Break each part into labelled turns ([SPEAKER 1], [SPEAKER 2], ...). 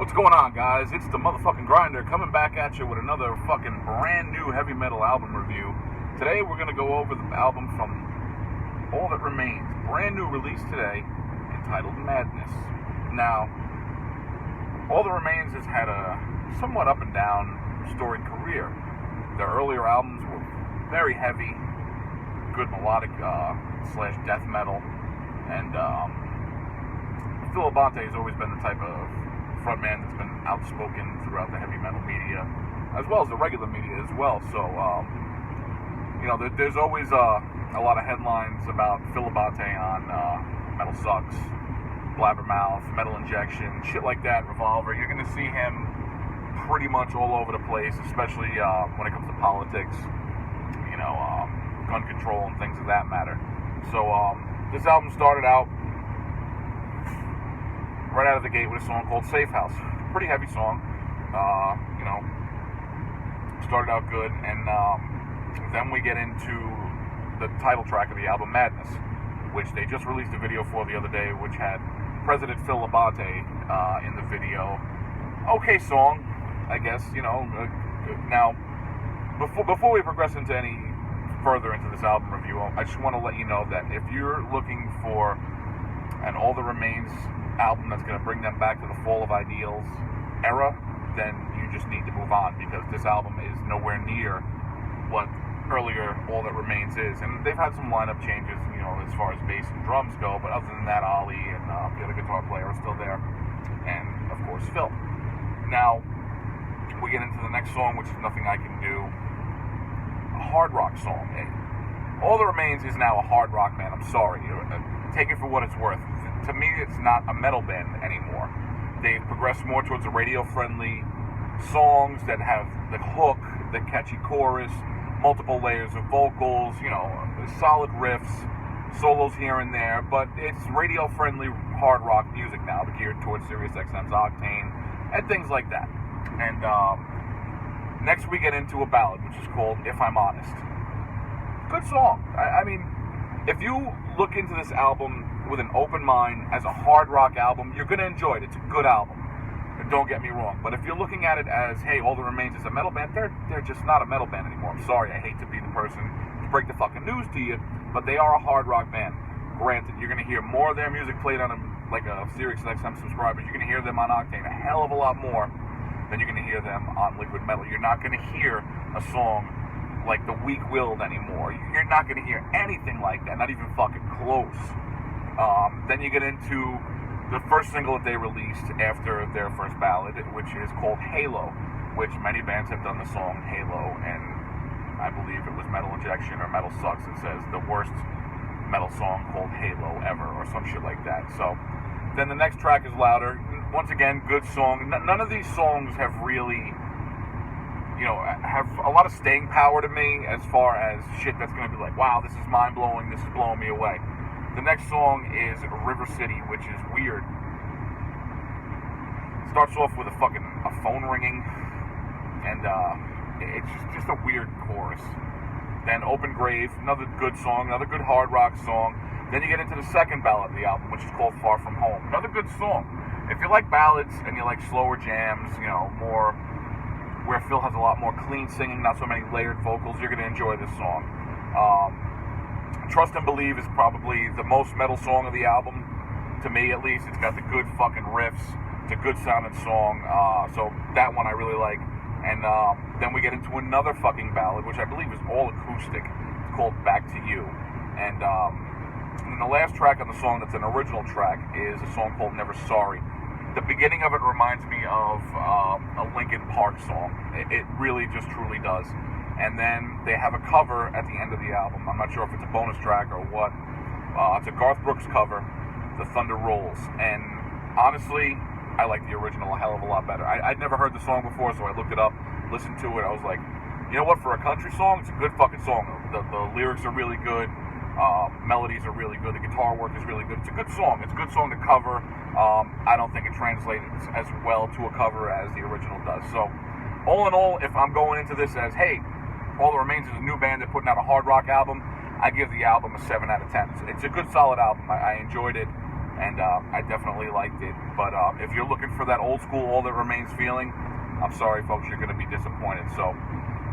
[SPEAKER 1] What's going on, guys? It's the motherfucking Grinder coming back at you with another fucking brand new heavy metal album review. Today we're going to go over the album from All That Remains, brand new release today, entitled Madness. Now, All That Remains has had a somewhat up and down storied career. Their earlier albums were very heavy, good melodic slash death metal, and Phil Labonte has always been the type of frontman that's been outspoken throughout the heavy metal media, as well as the regular media as well. So, there's always a lot of headlines about Phil Labonte on Metal Sucks, Blabbermouth, Metal Injection, shit like that, Revolver. You're going to see him pretty much all over the place, especially when it comes to politics, gun control and things of that matter. So, this album started out right out of the gate with a song called Safe House. Pretty heavy song. Started out good, and then we get into the title track of the album, Madness, which they just released a video for the other day, which had President Phil Labonte in the video. Okay song, I guess, Now, before we progress into any further into this album review, I just want to let you know that if you're looking for an All That Remains album that's going to bring them back to the Fall of Ideals era, then you just need to move on, because this album is nowhere near what earlier All That Remains is. And they've had some lineup changes, as far as bass and drums go, but other than that, Ollie and the other guitar player are still there, and of course Phil. Now we get into the next song, which is Nothing I Can Do, a hard rock song. All That Remains is now a hard rock band. I'm sorry, take it for what it's worth. To me, it's not a metal band anymore. They've progressed more towards the radio-friendly songs that have the hook, the catchy chorus, multiple layers of vocals, solid riffs, solos here and there, but it's radio-friendly hard rock music now, geared towards SiriusXM's Octane, and things like that. And next we get into a ballad, which is called If I'm Honest. Good song. I mean, if you look into this album with an open mind as a hard rock album, you're going to enjoy it. It's a good album. And don't get me wrong. But if you're looking at it as, hey, All That Remains is a metal band, they're just not a metal band anymore. I'm sorry, I hate to be the person to break the fucking news to you, but they are a hard rock band. Granted, you're going to hear more of their music played on a SiriusXM subscribers. You're going to hear them on Octane a hell of a lot more than you're going to hear them on Liquid Metal. You're not going to hear a song like The Weak-Willed anymore. You're not going to hear anything like that, not even fucking close. Then you get into the first single that they released after their first ballad, which is called Halo, which many bands have done the song Halo, and I believe it was Metal Injection or Metal Sucks that says the worst metal song called Halo ever, or some shit like that. So then the next track is Louder. Once again, good song. None of these songs have really, have a lot of staying power to me as far as shit that's going to be like, wow, this is mind-blowing, this is blowing me away. The next song is River City, which is weird. Starts off with a phone ringing, and it's just a weird chorus. Then Open Grave, another good song, another good hard rock song. Then you get into the second ballad of the album, which is called Far From Home. Another good song. If you like ballads and you like slower jams, more where Phil has a lot more clean singing, not so many layered vocals, you're going to enjoy this song. Trust and Believe is probably the most metal song of the album, to me at least. It's got the good fucking riffs. It's a good sounding song, so that one I really like. And then we get into another fucking ballad, which I believe is all acoustic. It's called Back to You. And then the last track on the song that's an original track is a song called Never Sorry. The beginning of it reminds me of a Linkin Park song. It really just truly does. And then they have a cover at the end of the album. I'm not sure if it's a bonus track or what. It's a Garth Brooks cover, The Thunder Rolls. And honestly, I like the original a hell of a lot better. I'd never heard the song before, so I looked it up, listened to it. I was like, you know what, for a country song, it's a good fucking song. The lyrics are really good. Melodies are really good. The guitar work is really good. It's a good song. It's a good song to cover. I don't think it translates as well to a cover as the original does. So, all in all, if I'm going into this as, hey, All That Remains is a new band, they're putting out a hard rock album, I give the album a 7 out of 10. It's a good, solid album. I enjoyed it. and I definitely liked it. But if you're looking for that old school All That Remains feeling, I'm sorry, folks, you're going to be disappointed. So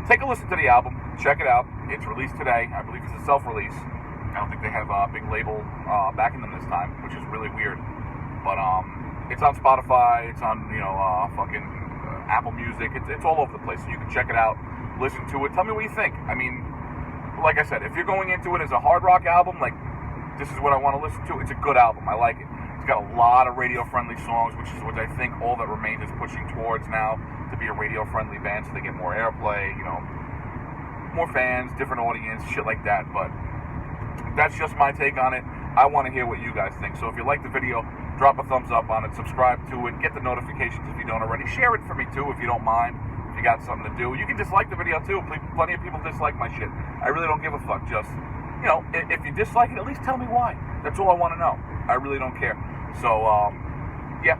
[SPEAKER 1] take a listen to the album, check it out. It's released today. I believe it's a self-release. I don't think they have a big label backing them this time, which is really weird. But it's on Spotify. It's on fucking Apple Music. It's all over the place. So you can check it out, listen to it. Tell me what you think. I mean, like I said, if you're going into it as a hard rock album, like this is what I want to listen to, it's a good album. I like it. It's got a lot of radio-friendly songs, which is what I think All That Remains is pushing towards now, to be a radio-friendly band, so they get more airplay, more fans, different audience, shit like that. But that's just my take on it. I want to hear what you guys think. So if you like the video, drop a thumbs up on it, subscribe to it, get the notifications if you don't already. Share it for me too if you don't mind. If you got something to do, you can dislike the video too. Plenty of people dislike my shit. I really don't give a fuck. Just, if you dislike it, at least tell me why. That's all I want to know. I really don't care. So, yeah.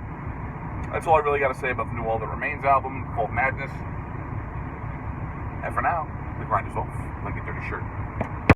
[SPEAKER 1] That's all I really got to say about the new All That Remains album called Madness. And for now, the grind is off like a dirty shirt.